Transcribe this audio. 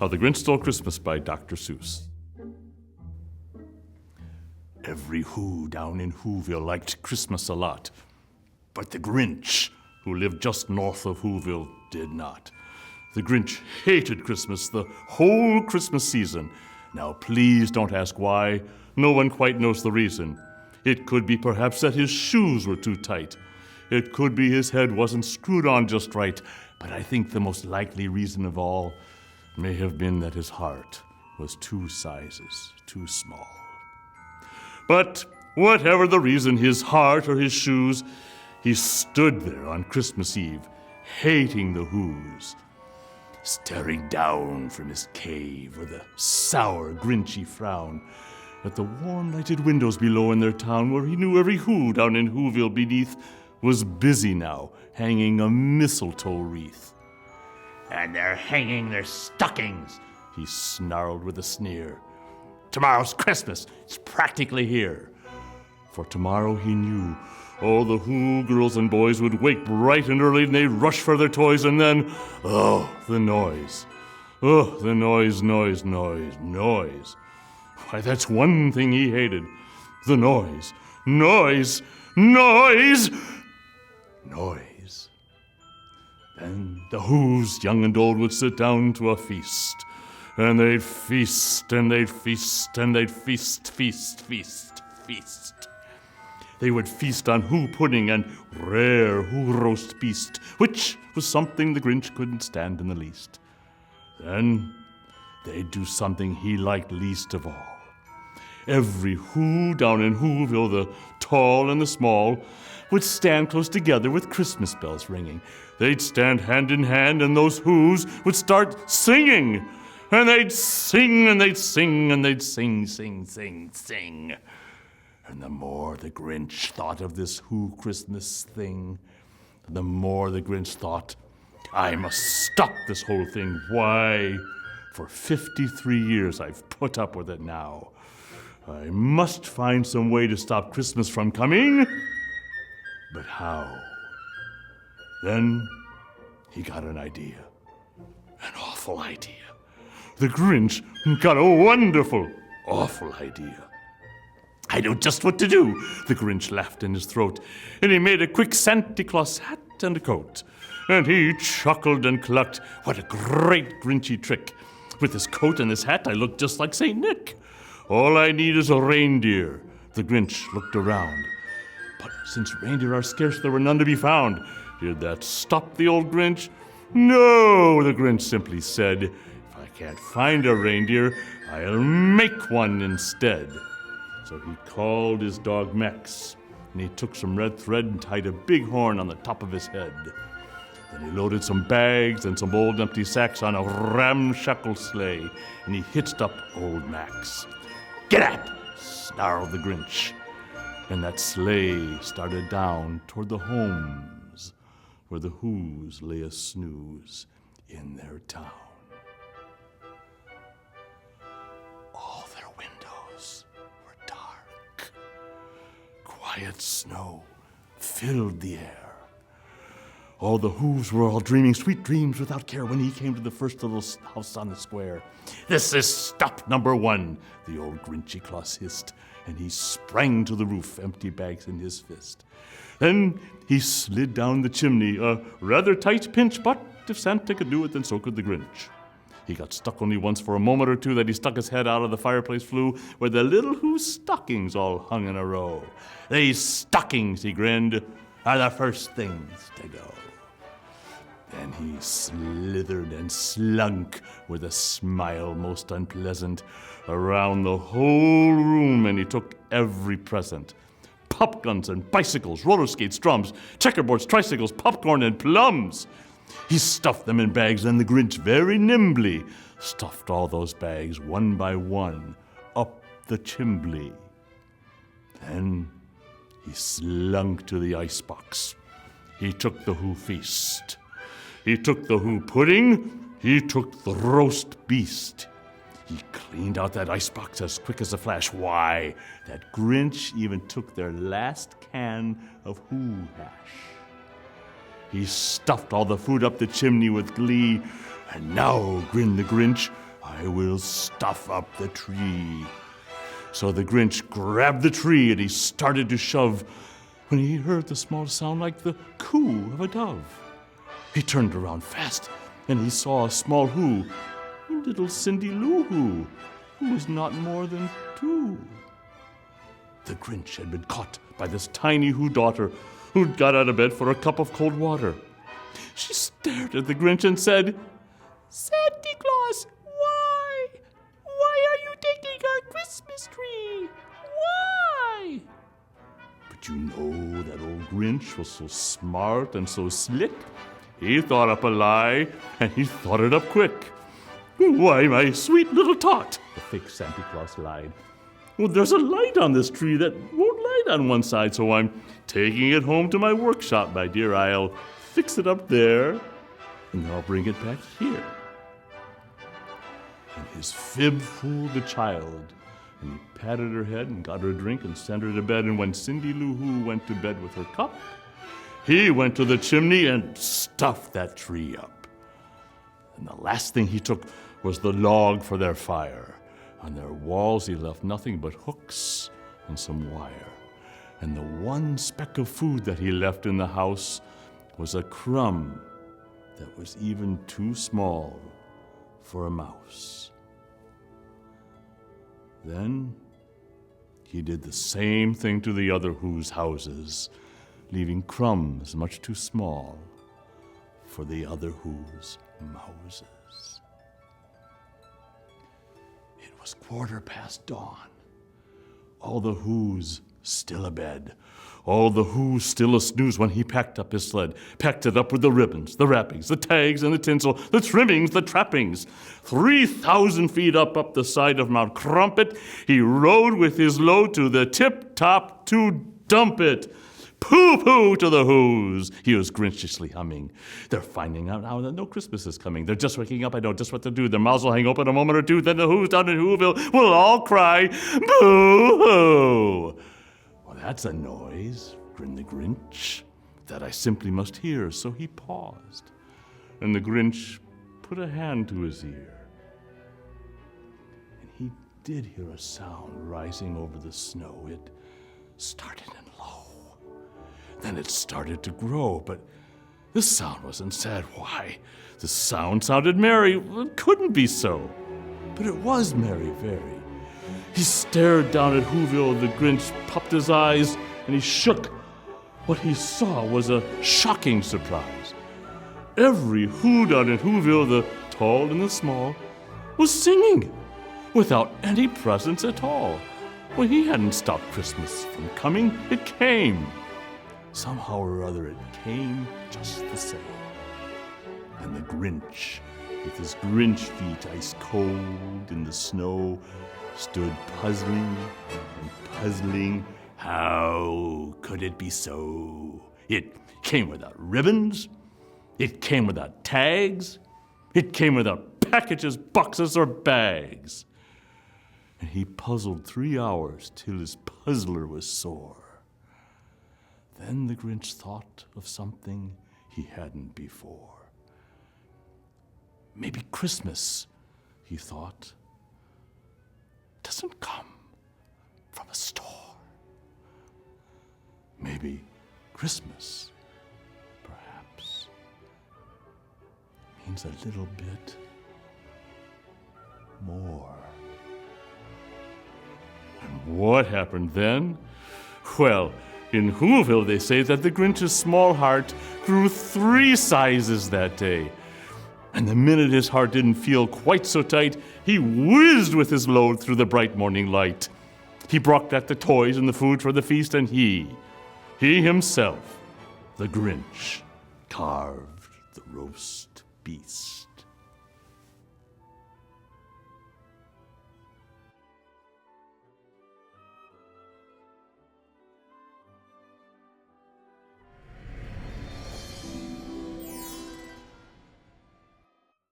How the Grinch Stole Christmas by Dr. Seuss. Every Who down in Whoville liked Christmas a lot, but the Grinch, who lived just north of Whoville, did not. The Grinch hated Christmas the whole Christmas season. Now please don't ask why. No one quite knows the reason. It could be perhaps that his shoes were too tight. It could be his head wasn't screwed on just right. But I think the most likely reason of all may have been that his heart was 2 sizes too small. But whatever the reason, his heart or his shoes, he stood there on Christmas Eve, hating the Whos, staring down from his cave with a sour, grinchy frown at the warm-lighted windows below in their town, where he knew every Who down in Whoville beneath was busy now, hanging a mistletoe wreath. "And they're hanging their stockings," he snarled with a sneer. "Tomorrow's Christmas. It's practically here." For tomorrow, he knew, all the Who girls and boys would wake bright and early, and they'd rush for their toys, and then, the noise. The noise. Why, that's one thing he hated. The noise. Noise. Then the Whos, young and old, would sit down to a feast. And they'd feast, and they'd feast, and they'd feast. They would feast on Who pudding and rare Who roast beast, which was something the Grinch couldn't stand in the least. Then they'd do something he liked least of all. Every Who down in Whoville, the tall and the small, would stand close together with Christmas bells ringing. They'd stand hand in hand, and those Whos would start singing. And they'd sing, and they'd sing, and they'd sing. And the more the Grinch thought of this Who Christmas thing, the more the Grinch thought, I must stop this whole thing. Why, for 53 years I've put up with it now. I must find some way to stop Christmas from coming. But how? Then he got an idea. An awful idea. The Grinch got a wonderful, awful idea. "I know just what to do," the Grinch laughed in his throat, and he made a quick Santa Claus hat and a coat. And he chuckled and clucked, "What a great Grinchy trick! With his coat and his hat, I look just like St. Nick. All I need is a reindeer." The Grinch looked around. But since reindeer are scarce, there were none to be found. Did that stop the old Grinch? No, the Grinch simply said, "If I can't find a reindeer, I'll make one instead." So he called his dog Max, and he took some red thread and tied a big horn on the top of his head. Then he loaded some bags and some old empty sacks on a ramshackle sleigh, and he hitched up old Max. "Get up!" snarled the Grinch. And that sleigh started down toward the homes where the Whos lay a snooze in their town. All their windows were dark. Quiet snow filled the air. All the Whos were all dreaming sweet dreams without care when he came to the first little house on the square. "This is stop number 1, the old Grinchy Claus hissed, and he sprang to the roof, empty bags in his fist. Then he slid down the chimney, a rather tight pinch, but if Santa could do it, then so could the Grinch. He got stuck only once for a moment or two, that he stuck his head out of the fireplace flue, where the little Who's stockings all hung in a row. "These stockings," he grinned, "are the first things to go." Then he slithered and slunk, with a smile most unpleasant, around the whole room, and he took every present. Pop guns and bicycles, roller skates, drums, checkerboards, tricycles, popcorn, and plums. He stuffed them in bags, and the Grinch very nimbly stuffed all those bags, one by one, up the chimbley. Then he slunk to the icebox. He took the Who feast. He took the Who pudding. He took the roast beast. He cleaned out that icebox as quick as a flash. Why, that Grinch even took their last can of Who hash. He stuffed all the food up the chimney with glee, and now, grinned the Grinch, I will stuff up the tree. So the Grinch grabbed the tree and he started to shove when he heard the small sound like the coo of a dove. He turned around fast and he saw a small who, little Cindy Lou Who was not more than 2. The Grinch had been caught by this tiny Who daughter who'd got out of bed for a cup of cold water. She stared at the Grinch and said, "Santa Claus, why? Why are you taking our Christmas tree? Why?" But you know that old Grinch was so smart and so slick. He thought up a lie, and he thought it up quick. "Why, my sweet little tot," the fake Santa Claus lied. "Well, there's a light on this tree that won't light on one side, so I'm taking it home to my workshop, my dear. I'll fix it up there, and then I'll bring it back here." And his fib fooled the child, and he patted her head and got her a drink and sent her to bed. And when Cindy Lou Who went to bed with her cup, he went to the chimney and stuffed that tree up. And the last thing he took was the log for their fire. On their walls he left nothing but hooks and some wire. And the one speck of food that he left in the house was a crumb that was even too small for a mouse. Then he did the same thing to the other Who's houses, leaving crumbs much too small for the other Who's mouses. It was 1:15 dawn. All the Who's still abed. All the Who's still a snooze when he packed up his sled, packed it up with the ribbons, the wrappings, the tags and the tinsel, the trimmings, the trappings. 3,000 feet up the side of Mount Crumpet, he rode with his load to the tip-top to dump it. Pooh-pooh to the Who's, he was grinchishly humming. They're finding out now that no Christmas is coming. They're just waking up. I know just what to do. Their mouths will hang open a moment or two. Then the Who's down in Whoville will all cry, "Boo-hoo!" "Well, that's a noise," grinned the Grinch, "that I simply must hear." So he paused, and the Grinch put a hand to his ear. And he did hear a sound rising over the snow. It started in low. Then it started to grow, but this sound wasn't sad. Why? The sound sounded merry. It couldn't be so. But it was merry, very. He stared down at Whoville. The Grinch popped his eyes, and he shook. What he saw was a shocking surprise. Every Who down at Whoville, the tall and the small, was singing without any presents at all. Well, he hadn't stopped Christmas from coming. It came. Somehow or other, it came just the same. And the Grinch, with his Grinch feet ice cold in the snow, stood puzzling and puzzling. How could it be so? It came without ribbons. It came without tags. It came without packages, boxes, or bags. And he puzzled 3 hours till his puzzler was sore. Then the Grinch thought of something he hadn't before. Maybe Christmas, he thought, doesn't come from a store. Maybe Christmas, perhaps, means a little bit more. And what happened then? Well, in Whoville, they say that the Grinch's small heart grew 3 sizes that day. And the minute his heart didn't feel quite so tight, he whizzed with his load through the bright morning light. He brought back the toys and the food for the feast, and he himself, the Grinch, carved the roast beast.